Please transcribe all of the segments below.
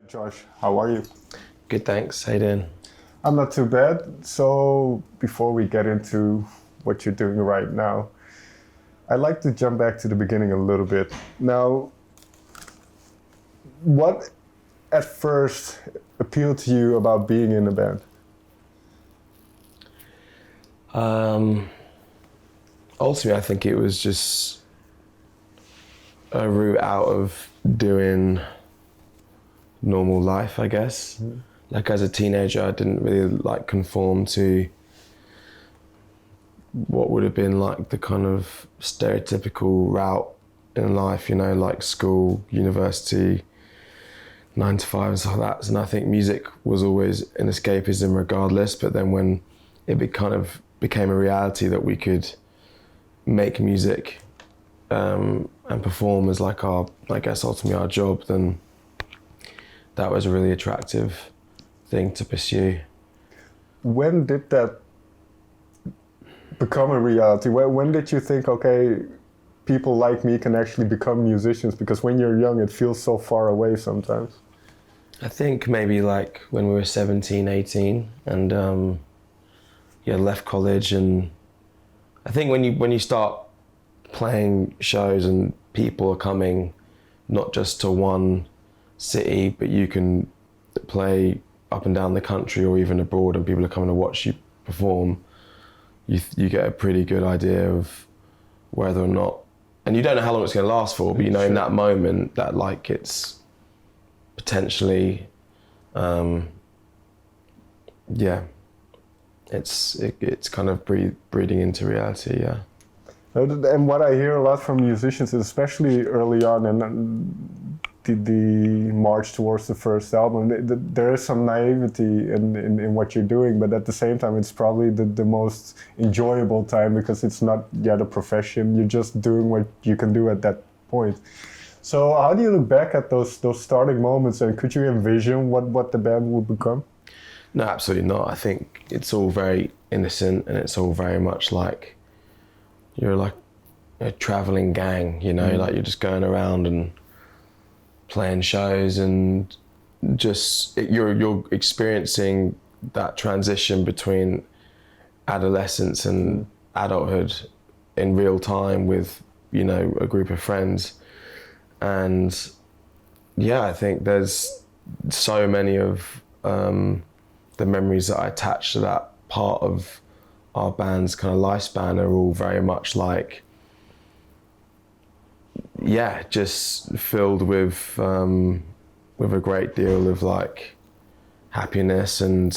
Josh, how are you? Good, thanks. How you doing? I'm not too bad. So before we get into what you're doing right now, I'd like to jump back to the beginning a little bit. Now, what at first appealed to you about being in a band? Ultimately, I think it was just a route out of doing normal life, I guess. Mm. Like as a teenager, I didn't really conform to what would have been like the kind of stereotypical route in life, you know, like school, university, 9 to 5 and stuff like that. And I think music was always an escapism regardless, but then when it became a reality that we could make music and perform as like our, I guess ultimately our job, then that was a really attractive thing to pursue. When did that become a reality? When did you think, okay, people like me can actually become musicians? Because when you're young, it feels so far away sometimes. I think maybe like when we were 17, 18 and left college, and I think when you start playing shows and people are coming not just to one city, but you can play up and down the country or even abroad and people are coming to watch you perform, you get a pretty good idea of whether or not, and you don't know how long it's going to last for, but you know in that moment that like it's potentially it's kind of breeding into reality, yeah. And what I hear a lot from musicians, especially early on and the march towards the first album, there is some naivety in what you're doing, but at the same time it's probably the most enjoyable time because it's not yet a profession, you're just doing what you can do at that point. So how do you look back at those starting moments, and could you envision what the band would become? No, absolutely not. I think it's all very innocent and it's all very much like you're like a traveling gang, you know, like you're just going around and playing shows and just you're experiencing that transition between adolescence and adulthood in real time with, you know, a group of friends. And yeah, I think there's so many of the memories that I attach to that part of our band's kind of lifespan are all very much like, yeah, just filled with a great deal of like happiness and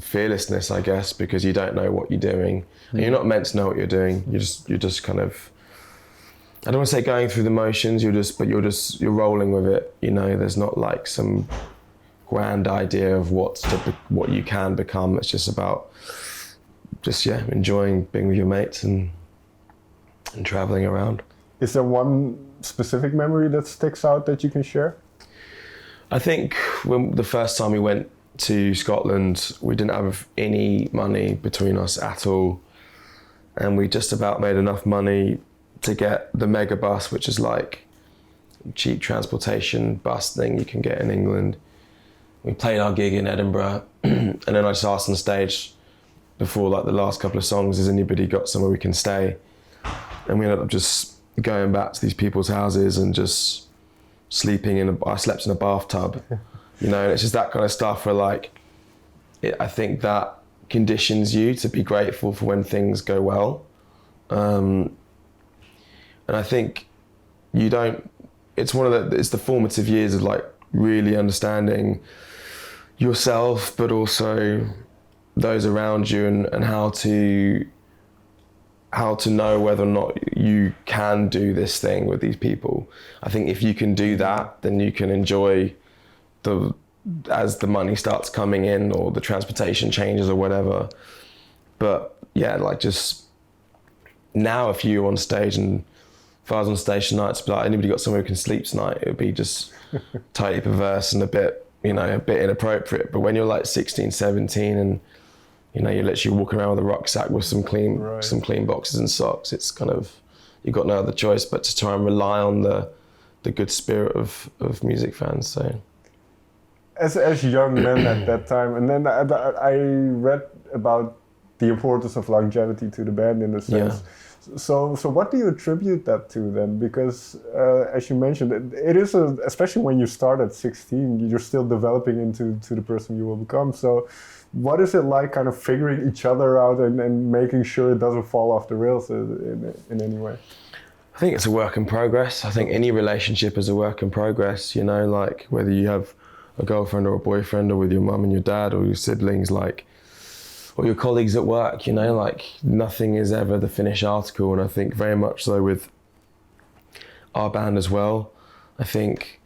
fearlessness, I guess, because you don't know what you're doing. And you're not meant to know what you're doing. You're just kind of, I don't want to say going through the motions, you're rolling with it. You know, there's not like some grand idea of what you can become. It's just about enjoying being with your mates and traveling around. Is there one specific memory that sticks out that you can share? I think when the first time we went to Scotland, we didn't have any money between us at all, and we just about made enough money to get the mega bus, which is like cheap transportation bus thing you can get in England. We played our gig in Edinburgh and then I just asked on stage before like the last couple of songs, has anybody got somewhere we can stay? And we ended up just going back to these people's houses and just sleeping I slept in a bathtub, you know, and it's just that kind of stuff where like, I think that conditions you to be grateful for when things go well. And I think it's the formative years of like really understanding yourself, but also those around you and how to know whether or not you can do this thing with these people. I think if you can do that, then you can enjoy as the money starts coming in or the transportation changes or whatever. But yeah, like just now if you're on stage and if I was on stage tonight to be like, anybody got somewhere who can sleep tonight, it would be just totally perverse and a bit inappropriate. But when you're like 16, 17 and you know, you're literally walking around with a rucksack with some clean boxes and socks, it's kind of, you've got no other choice but to try and rely on the the good spirit of music fans. So as young men at that time, and then I read about the importance of longevity to the band in a sense. Yeah. So what do you attribute that to then? Because as you mentioned, it is especially when you start at 16, you're still developing into the person you will become. So what is it like, kind of figuring each other out and making sure it doesn't fall off the rails in any way? I think it's a work in progress. I think any relationship is a work in progress. You know, like whether you have a girlfriend or a boyfriend, or with your mum and your dad, or your siblings, like, or your colleagues at work, you know, like nothing is ever the finished article. And I think very much so with our band as well. I think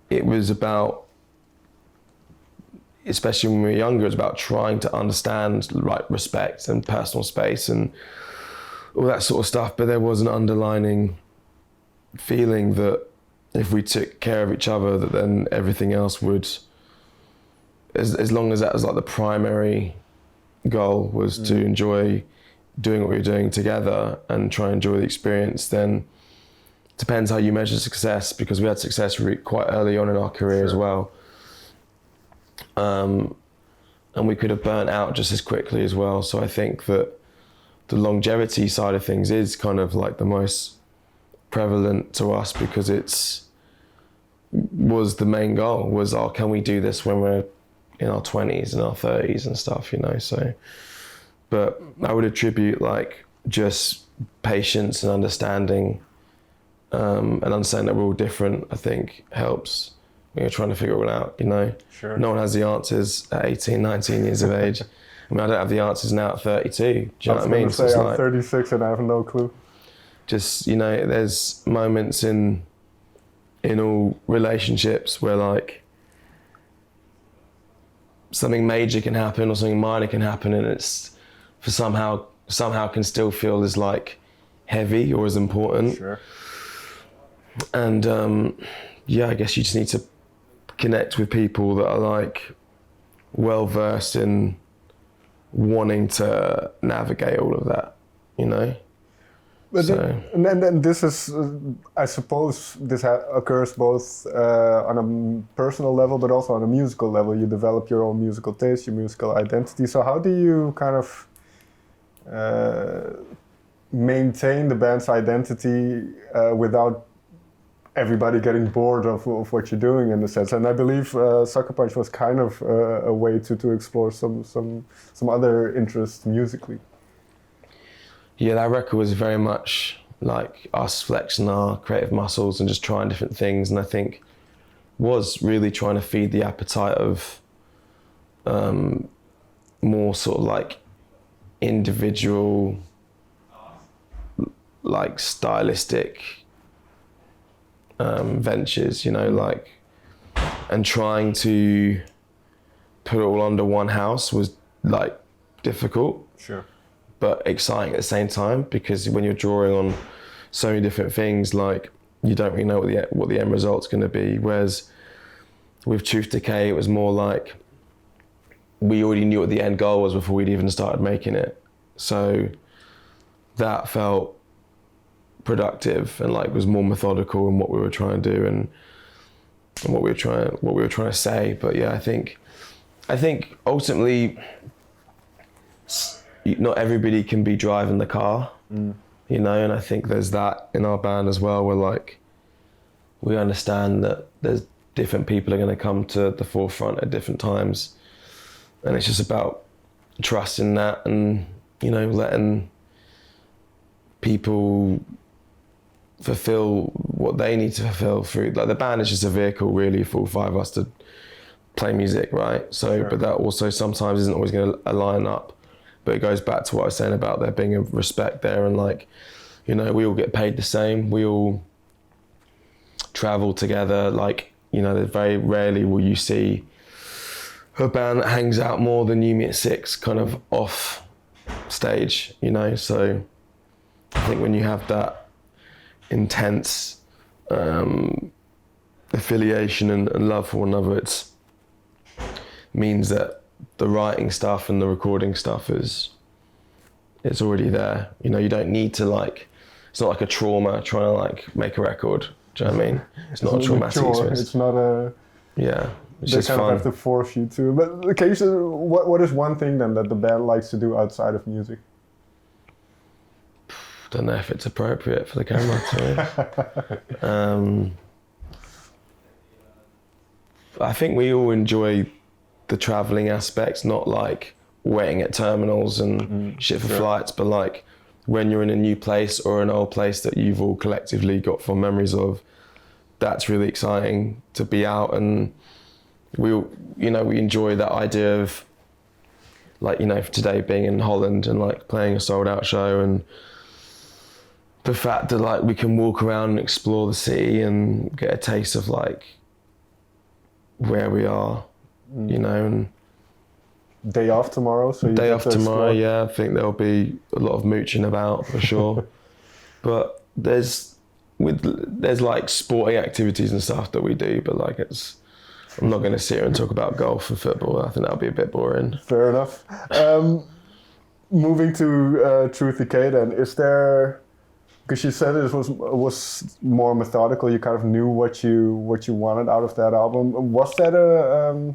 it was about, especially when we were younger, it's about trying to understand like respect and personal space and all that sort of stuff. But there was an underlining feeling that if we took care of each other, that then everything else would, as long as that was like the primary goal, was to enjoy doing what we were doing together and try and enjoy the experience. Then it depends how you measure success, because we had success quite early on in our career as well. And we could have burnt out just as quickly as well. So I think that the longevity side of things is kind of like the most prevalent to us, because was the main goal was, can we do this when we're in our 20s and our 30s and stuff, you know? So, but I would attribute like just patience and understanding, and understanding that we're all different, I think helps when you're trying to figure it all out, you know? Sure. No one has the answers at 18, 19 years of age. I mean, I don't have the answers now at 32. Do you know what I mean? So I'm 36 and I have no clue. Just, you know, there's moments in all relationships where like something major can happen or something minor can happen, and it's for somehow can still feel as like heavy or as important. Sure. And yeah, I guess you just need to connect with people that are like well versed in wanting to navigate all of that, you know. But So, and then this is, I suppose, this occurs both on a personal level, but also on a musical level. You develop your own musical taste, your musical identity. So how do you kind of maintain the band's identity without everybody getting bored of what you're doing, in a sense? And I believe Suckapunch was kind of a way to explore some other interests musically. yeah, that record was very much like us flexing our creative muscles and just trying different things, and I think was really trying to feed the appetite of more sort of like individual, like stylistic ventures, you know, like, and trying to put it all under one house was like difficult. Sure. But exciting at the same time, because when you're drawing on so many different things, like you don't really know what the end result's going to be. Whereas with Truth Decay, it was more like we already knew what the end goal was before we'd even started making it. So that felt productive and like was more methodical in what we were trying to do and what we were trying to say. But yeah, I think ultimately, not everybody can be driving the car, you know, and I think there's that in our band as well, where like we understand that there's different people are going to come to the forefront at different times, and it's just about trusting that and, you know, letting people fulfill what they need to fulfill through, like the band is just a vehicle really for all five of us to play music, right? So, Sure. But that also sometimes isn't always going to line up. But it goes back to what I was saying about there being a respect there, and like, you know, we all get paid the same. We all travel together. Like, you know, very rarely will you see a band that hangs out more than you meet at 6 kind of off stage, you know? So I think when you have that intense affiliation and love for one another, it means that the writing stuff and the recording stuff it's already there. You know, you don't need to like, it's not like a trauma trying to like make a record. Do you know what I mean? It's not a traumatic chore. experience. It's not a... Yeah, it's They just kind fun. of have to force you to. But okay, so what is one thing then that the band likes to do outside of music? Don't know if it's appropriate for the camera to. I think we all enjoy the travelling aspects, not like waiting at terminals and shit for flights, but like when you're in a new place or an old place that you've all collectively got fond memories of. That's really exciting to be out, and we enjoy that idea of like, today being in Holland and like playing a sold out show, and the fact that like we can walk around and explore the city and get a taste of like where we are, and Day off tomorrow, so you day get off to tomorrow. explore. Yeah, I think there'll be a lot of mooching about for sure. But there's like sporting activities and stuff that we do, but like I'm not going to sit here and talk about golf and football. I think that'll be a bit boring. Fair enough. Moving to Truth Decay then, is there, because you said it was more methodical, you kind of knew what you wanted out of that album. Was that a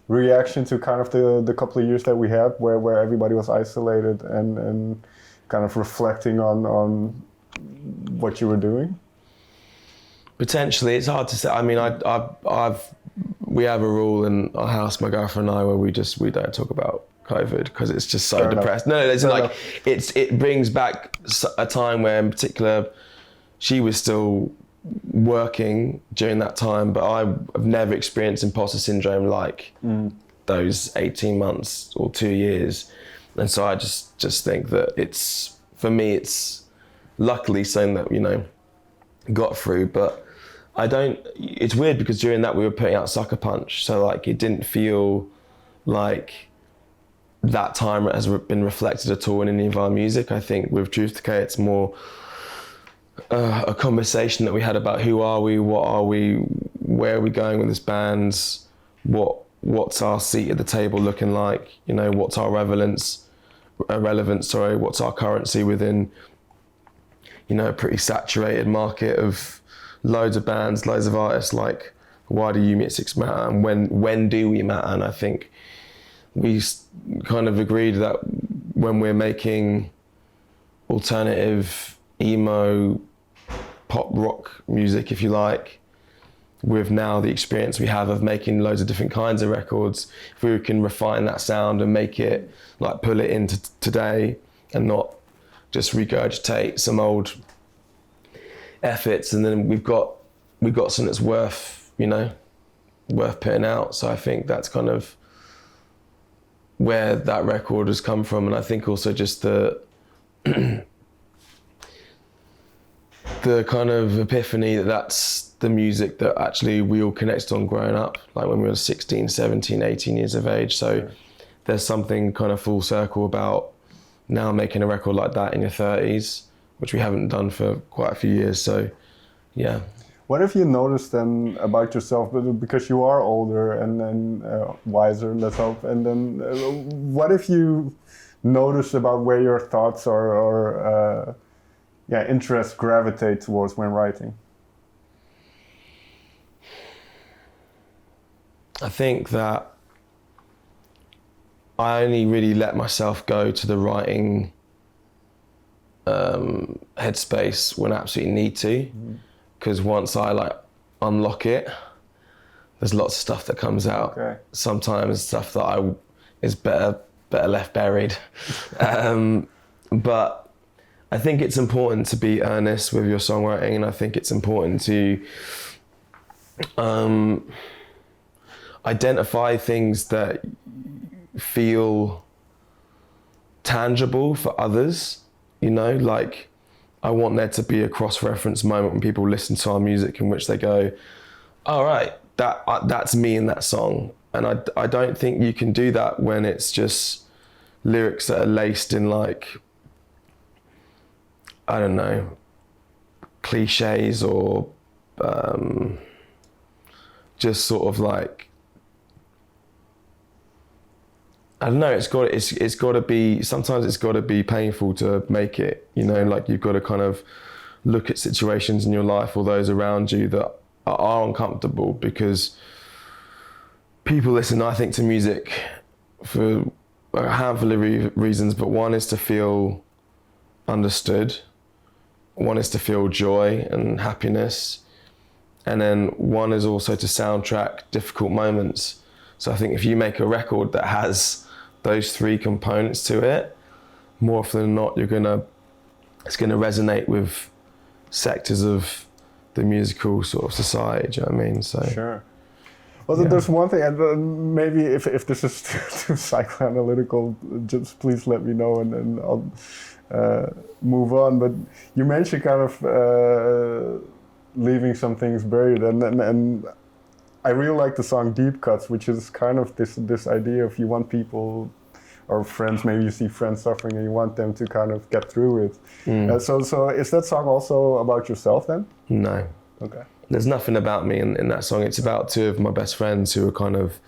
reaction to kind of the couple of years that we had where everybody was isolated and kind of reflecting on what you were doing? Potentially, it's hard to say. I mean, we have a rule in our house, my girlfriend and I, where we don't talk about COVID because it's just so Fair depressed. enough. No, it's Fair like enough. it brings back a time where, in particular, she was still working during that time, but I've never experienced imposter syndrome like those 18 months or 2 years, and so I just think that it's, for me, it's luckily something that got through. But it's weird because during that we were putting out Suckapunch, so like it didn't feel like that time has been reflected at all in any of our music. I think with Truth Decay it's more a conversation that we had about who are we, what are we, where are we going with this band, what's our seat at the table looking like, what's our relevance, what's our currency within a pretty saturated market of loads of bands, loads of artists. Like, why do you musics matter, and when do we matter? And I think we kind of agreed that when we're making alternative, emo, pop rock music, if you like, with now the experience we have of making loads of different kinds of records, if we can refine that sound and make it, like, pull it into today and not just regurgitate some old efforts, and then we've got something that's worth putting out. So I think that's kind of where that record has come from. And I think also just the kind of epiphany that's the music that actually we all connected on growing up, like when we were 16, 17, 18 years of age. So there's something kind of full circle about now making a record like that in your 30s, which we haven't done for quite a few years. So yeah. What have you noticed then about yourself, because you are older and wiser, let's hope, and then what have you noticed about where your thoughts or interests gravitate towards when writing? I think that I only really let myself go to the writing headspace when I absolutely need to, because once I unlock it, there's lots of stuff that comes out. Okay. Sometimes stuff that is better left buried. But I think it's important to be earnest with your songwriting, and I think it's important to identify things that feel tangible for others. Like, I want there to be a cross-reference moment when people listen to our music in which they go, all right, that's me in that song. And I don't think you can do that when it's just lyrics that are laced in, like, I don't know, cliches or just sort of like, I don't know, it's got to be, sometimes it's got to be painful to make it, like you've got to kind of look at situations in your life or those around you that are uncomfortable, because people listen, I think, to music for a handful of reasons, but one is to feel understood, one is to feel joy and happiness, and then one is also to soundtrack difficult moments. So I think if you make a record that has those three components to it, more often than not, it's gonna resonate with sectors of the musical sort of society. Do you know what I mean? So sure. Well, there's one thing, and maybe if this is too psychoanalytical, just please let me know, and then I'll move on. But you mentioned kind of leaving some things buried, and I really like the song Deep Cuts, which is kind of this idea of you want people or friends, maybe you see friends suffering and you want them to kind of get through it. So is that song also about yourself then? No. Okay. There's nothing about me in that song. It's about two of my best friends who are kind of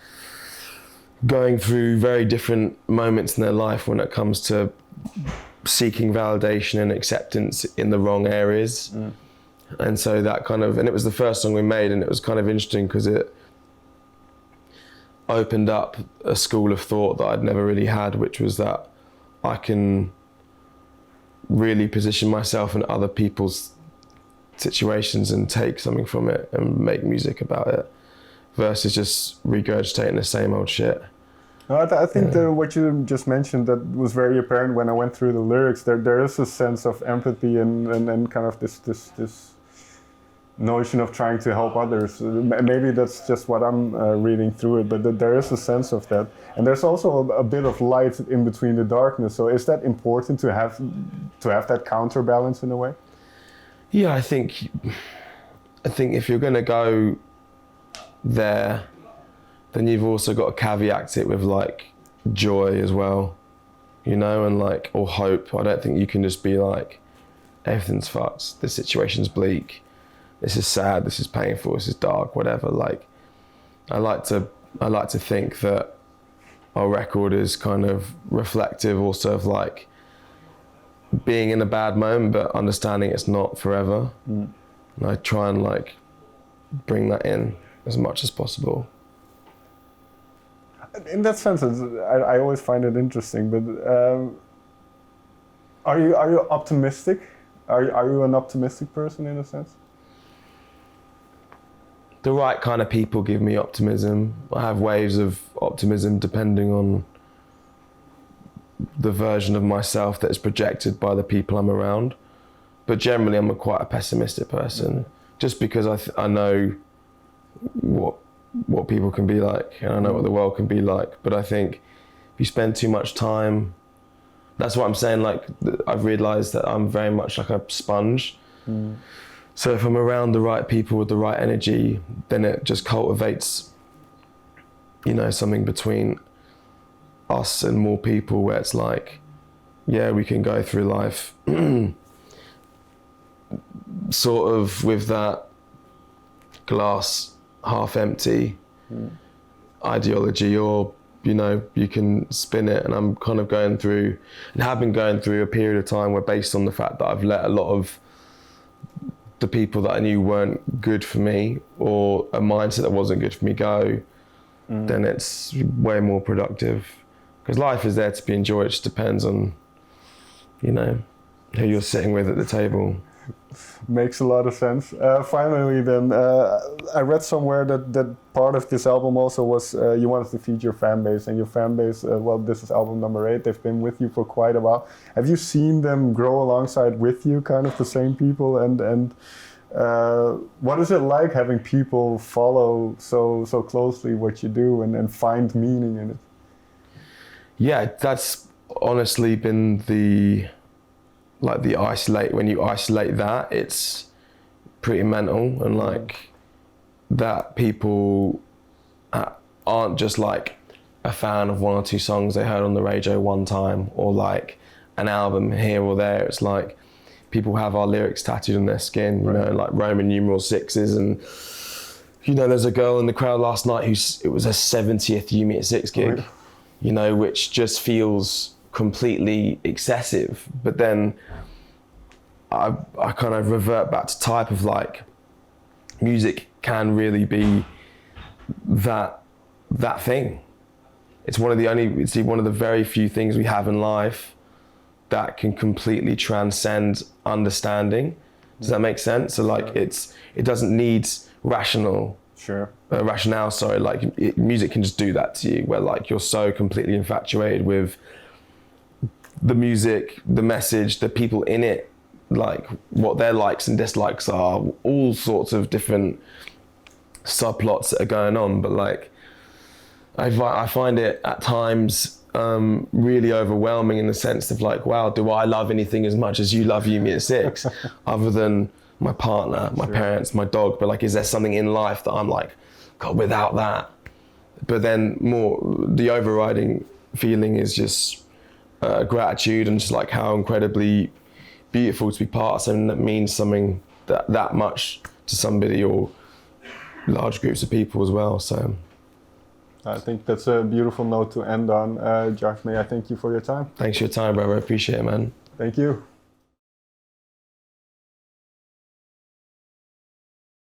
going through very different moments in their life when it comes to seeking validation and acceptance in the wrong areas. And so that kind of, and it was the first song we made, and it was kind of interesting because it opened up a school of thought that I'd never really had, which was that I can really position myself in other people's situations and take something from it and make music about it, versus just regurgitating the same old shit. No, I think what you just mentioned, that was very apparent when I went through the lyrics. There is a sense of empathy and kind of this notion of trying to help others. Maybe that's just what I'm reading through it, but there is a sense of that. And there's also a bit of light in between the darkness. So is that important to have that counterbalance in a way? Yeah, I think if you're going to go there, then you've also got to caveat it with like joy as well, you know, and like, or hope. I don't think you can just be like, everything's fucked, the situation's bleak, this is sad, this is painful, this is dark, whatever. Like, I like to think that our record is kind of reflective also of like being in a bad moment, but understanding it's not forever. And I try and like bring that in as much as possible. In that sense, I always find it interesting. But are you optimistic? Are you an optimistic person in a sense? The right kind of people give me optimism. I have waves of optimism depending on the version of myself that is projected by the people I'm around. But generally, I'm quite a pessimistic person, just because I know what people can be like, and I know what the world can be like. But I think if you spend too much time, that's what I'm saying, like I've realized that I'm very much like a sponge. So if I'm around the right people with the right energy, then it just cultivates, you know, something between us and more people where it's like, yeah, we can go through life sort of with that glass half empty ideology, or, you know, you can spin it. And I'm kind of going through, and have been going through, a period of time where, based on the fact that I've let a lot of the people that I knew weren't good for me, or a mindset that wasn't good for me, go, then it's way more productive. Because life is there to be enjoyed. It just depends on, you know, who you're sitting with at the table. Makes a lot of sense. Finally then, I read somewhere that part of this album also was you wanted to feed your fan base, and your fan base, well, this is album number 8, they've been with you for quite a while. Have you seen them grow alongside with you, kind of the same people, and what is it like having people follow so closely what you do and find meaning in it? Yeah, that's honestly been when you isolate that, it's pretty mental. And like that people aren't just like a fan of one or two songs they heard on the radio one time, or like an album here or there. It's like people have our lyrics tattooed on their skin, you know, like Roman numeral 6s. And, you know, there's a girl in the crowd last night it was her 70th You Meet at 6 gig, you know, which just feels completely excessive. But then I kind of revert back to type of like, music can really be that thing. It's one of the very few things we have in life that can completely transcend understanding. Does that make sense? So like, it doesn't need rationale. Sorry, like music can just do that to you, where like you're so completely infatuated with the music, the message, the people in it, like what their likes and dislikes are, all sorts of different subplots that are going on. But like, I find it at times really overwhelming in the sense of like, wow, do I love anything as much as you love You, Me at Six, other than my partner, my parents, my dog? But like, is there something in life that I'm like, God, without that? But then the overriding feeling is just gratitude, and just like how incredibly beautiful to be part of something that means something that much to somebody, or large groups of people as well. So I think that's a beautiful note to end on. Josh, may I thank you for your time? Thanks for your time, brother. I appreciate it, man. Thank you.